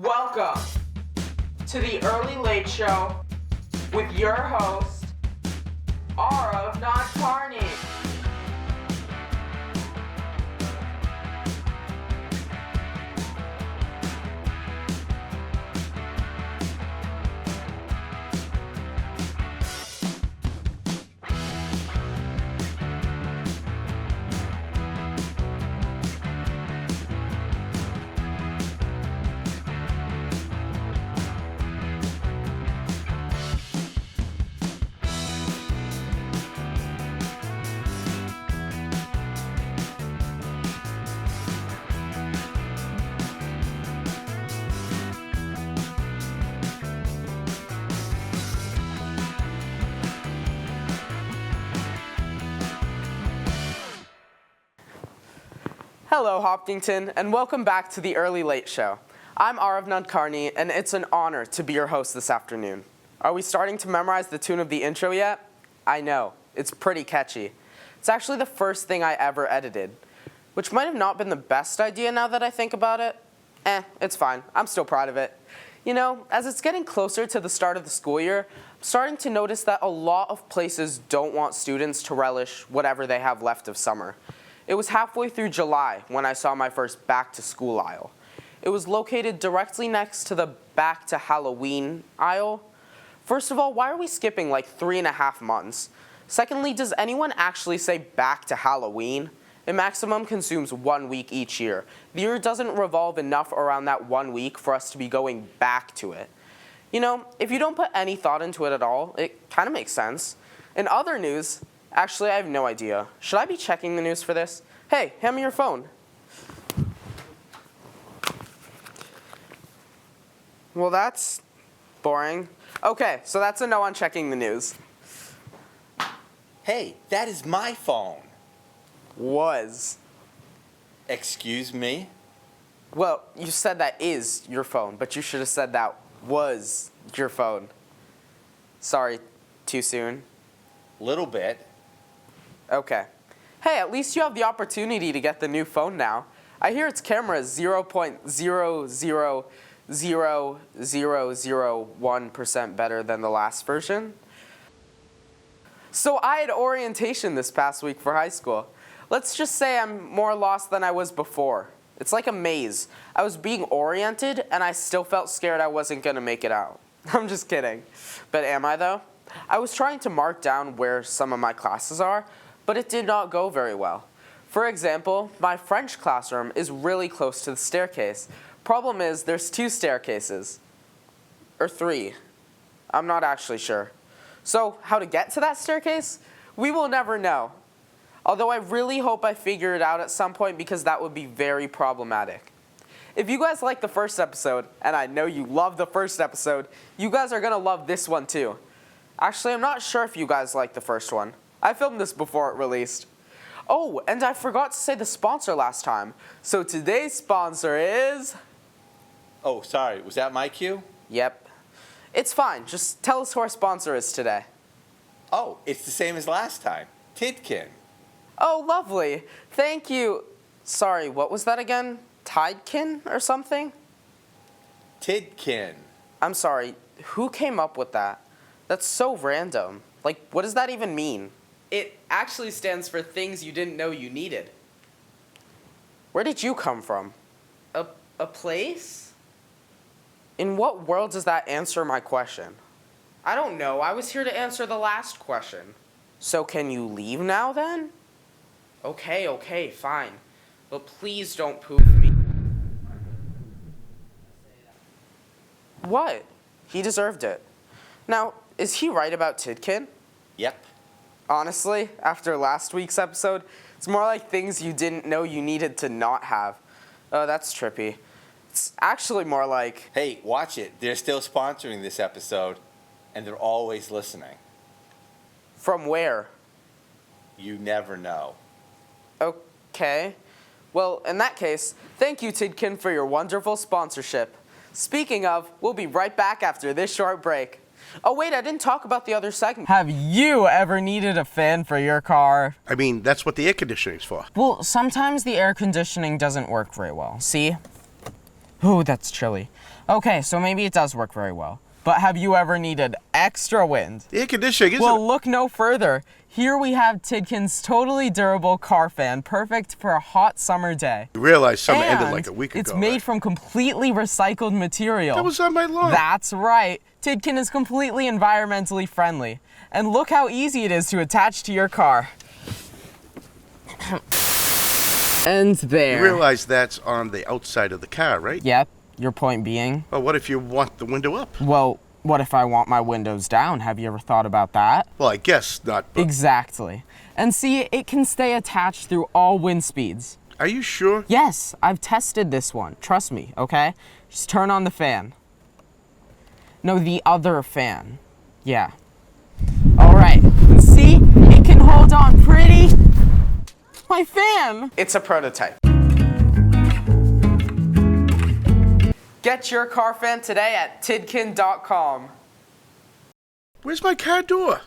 Welcome to the Early Late Show with your host, Arav, not Carney. Hello, Hopkinton, and welcome back to the Early Late Show. I'm Arav Nadkarni, and it's an honor to be your host this afternoon. Are we starting to memorize the tune of the intro yet? I know, it's pretty catchy. It's actually the first thing I ever edited, which might have not been the best idea now that I think about it. It's fine, I'm still proud of it. You know, as it's getting closer to the start of the school year, I'm starting to notice that a lot of places don't want students to relish whatever they have left of summer. It was halfway through July when I saw my first back to school aisle. It was located directly next to the back to Halloween aisle. First of all, why are we skipping like 3.5 months? Secondly, does anyone actually say back to Halloween? It maximum consumes 1 week each year. The year doesn't revolve enough around that 1 week for us to be going back to it. You know, if you don't put any thought into it at all, it kind of makes sense. In other news, actually, I have no idea. Should I be checking the news for this? Hey, hand me your phone. Well, that's boring. Okay, so that's a no on checking the news. Hey, that is my phone. Was. Excuse me? Well, you said that is your phone, but you should have said that was your phone. Sorry, too soon? Little bit. Okay. Hey, at least you have the opportunity to get the new phone now. I hear its camera is 0.0000001% better than the last version. So I had orientation this past week for high school. Let's just say I'm more lost than I was before. It's like a maze. I was being oriented, and I still felt scared I wasn't going to make it out. I'm just kidding. But am I, though? I was trying to mark down where some of my classes are, but it did not go very well. For example, my French classroom is really close to the staircase. Problem is, there's 2 staircases. Or 3. I'm not actually sure. So, how to get to that staircase? We will never know. Although I really hope I figure it out at some point because that would be very problematic. If you guys like the first episode, and I know you love the first episode, you guys are gonna love this one too. Actually, I'm not sure if you guys like the first one. I filmed this before it released. Oh, and I forgot to say the sponsor last time. So today's sponsor is... Oh, sorry, was that my cue? Yep. It's fine, just tell us who our sponsor is today. Oh, it's the same as last time. Tidkin. Oh, lovely. Thank you. Sorry, what was that again? Tidkin or something? Tidkin. I'm sorry, who came up with that? That's so random. Like, what does that even mean? It actually stands for things you didn't know you needed. Where did you come from? A place? In what world does that answer my question? I don't know. I was here to answer the last question. So can you leave now then? Okay, fine. But please don't poof me. What? He deserved it. Now, is he right about Tidkin? Yep. Honestly, after last week's episode, it's more like things you didn't know you needed to not have. Oh, that's trippy. It's actually more like... Hey, watch it. They're still sponsoring this episode, and they're always listening. From where? You never know. Okay. Well, in that case, thank you, Tidkin, for your wonderful sponsorship. Speaking of, we'll be right back after this short break. Oh wait, I didn't talk about the other segment. Have you ever needed a fan for your car? I mean, that's what the air conditioning's for. Well, sometimes the air conditioning doesn't work very well. See? Ooh, that's chilly. Okay, so maybe it does work very well. But have you ever needed extra wind? The air conditioning isn't... Well, look no further. Here we have Tidkin's totally durable car fan, perfect for a hot summer day. You realize summer ended And like a week ago, it's made right? from completely recycled material. That was on my lawn. That's right. Tidkin is completely environmentally friendly. And look how easy it is to attach to your car. And there. You realize that's on the outside of the car, right? Yep, your point being? Well, what if you want the window up? Well, what if I want my windows down? Have you ever thought about that? Well, I guess not, but... Exactly. And see, it can stay attached through all wind speeds. Are you sure? Yes, I've tested this one. Trust me, okay? Just turn on the fan. No, the other fan. Yeah. All right. See? It can hold on pretty. My fan! It's a prototype. Get your car fan today at tidkin.com. Where's my car door?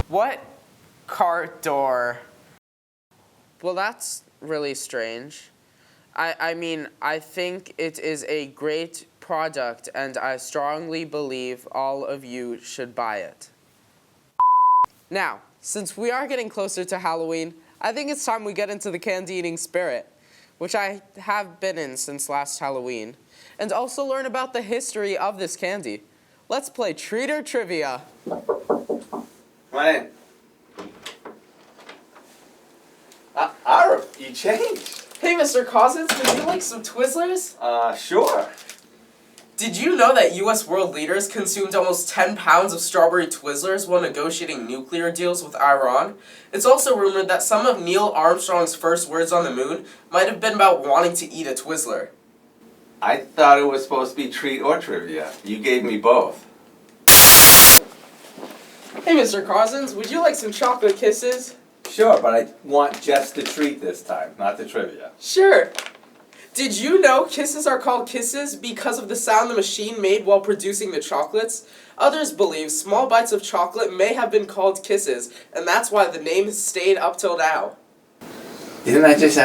What? Car door? Well, that's really strange. I mean, I think it is a great product, and I strongly believe all of you should buy it. Now, since we are getting closer to Halloween, I think it's time we get into the candy-eating spirit, which I have been in since last Halloween, and also learn about the history of this candy. Let's play Treat or Trivia. Come on in. Arif, you changed. Hey, Mr. Cousins, would you like some Twizzlers? Sure. Did you know that U.S. world leaders consumed almost 10 pounds of strawberry Twizzlers while negotiating nuclear deals with Iran? It's also rumored that some of Neil Armstrong's first words on the moon might have been about wanting to eat a Twizzler. I thought it was supposed to be treat or trivia. You gave me both. Hey, Mr. Cousins, would you like some chocolate kisses? Sure, but I want just the treat this time, not the trivia. Sure. Did you know kisses are called kisses because of the sound the machine made while producing the chocolates? Others believe small bites of chocolate may have been called kisses, and that's why the name has stayed up till now. Didn't I just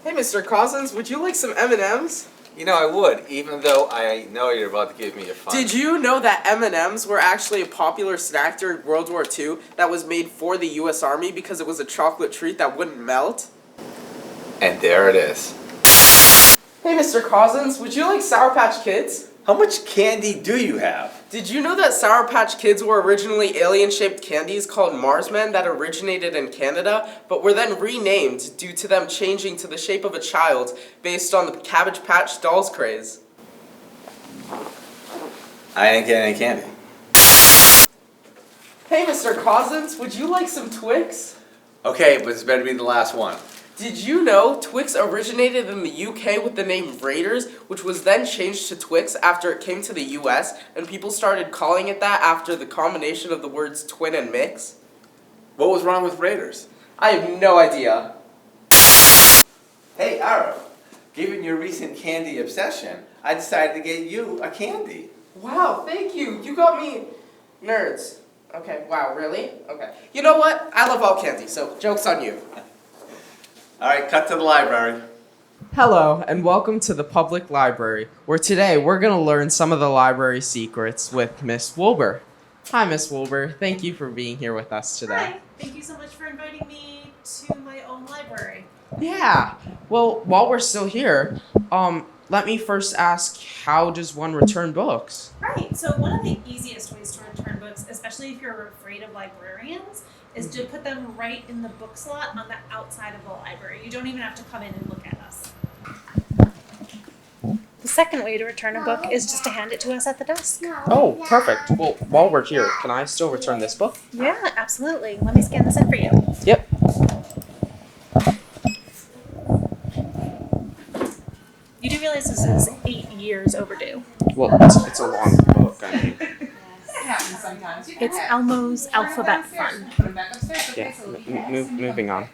Hey, Mr. Cousins, would you like some M&Ms? You know, I would, even though I know you're about to give me a fun. Did you know that M&Ms were actually a popular snack during World War II that was made for the U.S. Army because it was a chocolate treat that wouldn't melt? And there it is. Hey, Mr. Cousins, would you like Sour Patch Kids? How much candy do you have? Did you know that Sour Patch Kids were originally alien-shaped candies called Marsmen that originated in Canada, but were then renamed due to them changing to the shape of a child based on the Cabbage Patch Dolls craze? I didn't get any candy. Hey, Mr. Cousins, would you like some Twix? Okay, but it's better be the last one. Did you know Twix originated in the UK with the name Raiders, which was then changed to Twix after it came to the US, and people started calling it that after the combination of the words twin and mix? What was wrong with Raiders? I have no idea. Hey, Arrow, given your recent candy obsession, I decided to get you a candy. Wow, thank you. You got me nerds. Okay, wow, really? Okay. You know what? I love all candy, so joke's on you. All right, cut to the library. Hello, and welcome to the public library, where today we're going to learn some of the library secrets with Miss Wilbur. Hi, Miss Wilbur. Thank you for being here with us today. Hi, thank you so much for inviting me to my own library. Yeah. Well, while we're still here, let me first ask, how does one return books? Right, so one of the easiest ways to return books, especially if you're afraid of librarians, is to put them right in the book slot on the outside of the library. You don't even have to come in and look at us. The second way to return a book is just to hand it to us at the desk. Oh, perfect. Well, while we're here, can I still return this book? Yeah, absolutely. Let me scan this in for you. Yep. You do realize this is 8 years overdue. Well, it's a long book, I mean. It's Elmo's Alphabet Fun. Yeah, moving on.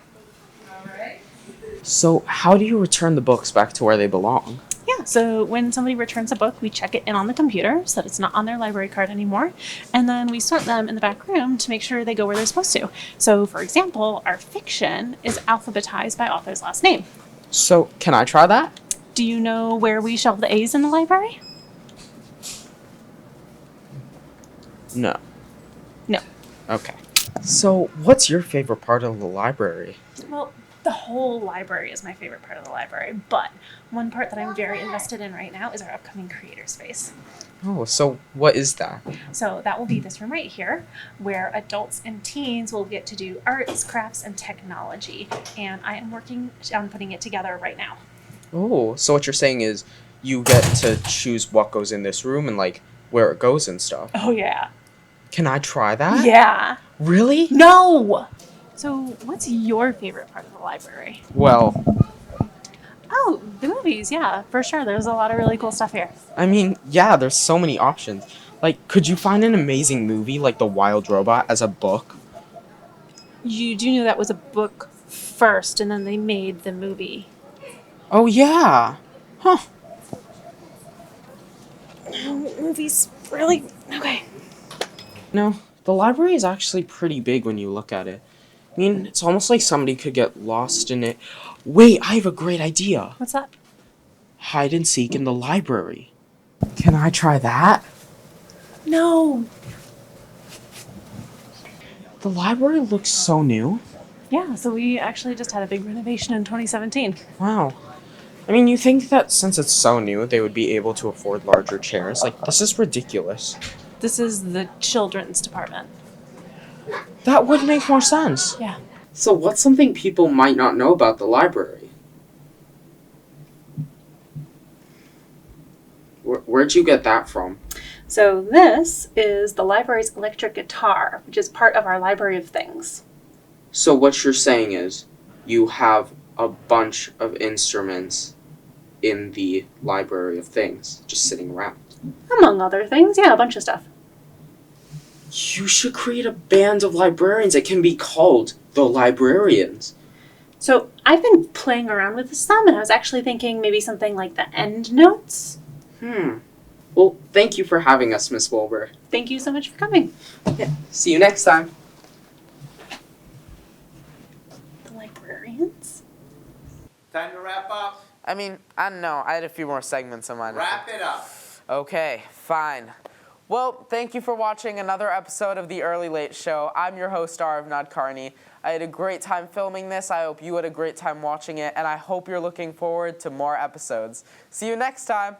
So, how do you return the books back to where they belong? Yeah, so when somebody returns a book, we check it in on the computer so that it's not on their library card anymore. And then we sort them in the back room to make sure they go where they're supposed to. So, for example, our fiction is alphabetized by author's last name. So, can I try that? Do you know where we shelve the A's in the library? No. No. Okay. So, what's your favorite part of the library? Well, the whole library is my favorite part of the library, but one part that I'm very invested in right now is our upcoming creator space. Oh, so what is that? So that will be this room right here, where adults and teens will get to do arts, crafts, and technology. And I am working on putting it together right now. Oh, so what you're saying is you get to choose what goes in this room and like where it goes and stuff. Oh yeah. Can I try that? Yeah. Really? No! So what's your favorite part of the library? Well, Oh, the movies, yeah, for sure. There's a lot of really cool stuff here. I mean, yeah, there's so many options. Like, could you find an amazing movie like The Wild Robot as a book? You do know that was a book first, and then they made the movie. Oh, yeah. Huh. Movies, really? Okay. No, the library is actually pretty big when you look at it. I mean, it's almost like somebody could get lost in it. Wait, I have a great idea. What's that? Hide and seek in the library. Can I try that? No. The library looks so new. Yeah, so we actually just had a big renovation in 2017. Wow. I mean, you think that since it's so new, they would be able to afford larger chairs? Like, this is ridiculous. This is the children's department. That would make more sense. Yeah. So what's something people might not know about the library? Where'd you get that from? So this is the library's electric guitar, which is part of our library of things. So what you're saying is you have a bunch of instruments in the library of things just sitting around. Among other things, yeah, a bunch of stuff. You should create a band of librarians. It can be called the Librarians. So I've been playing around with some, and I was actually thinking maybe something like the end notes. Well, thank you for having us, Miss Wilbur. Thank you so much for coming. See you next time. The librarians? Time to wrap up. I mean, I don't know. I had a few more segments in mind. Wrap it up. Okay, fine. Well, thank you for watching another episode of The Early Late Show. I'm your host, Arav Nadkarni. I had a great time filming this. I hope you had a great time watching it, and I hope you're looking forward to more episodes. See you next time.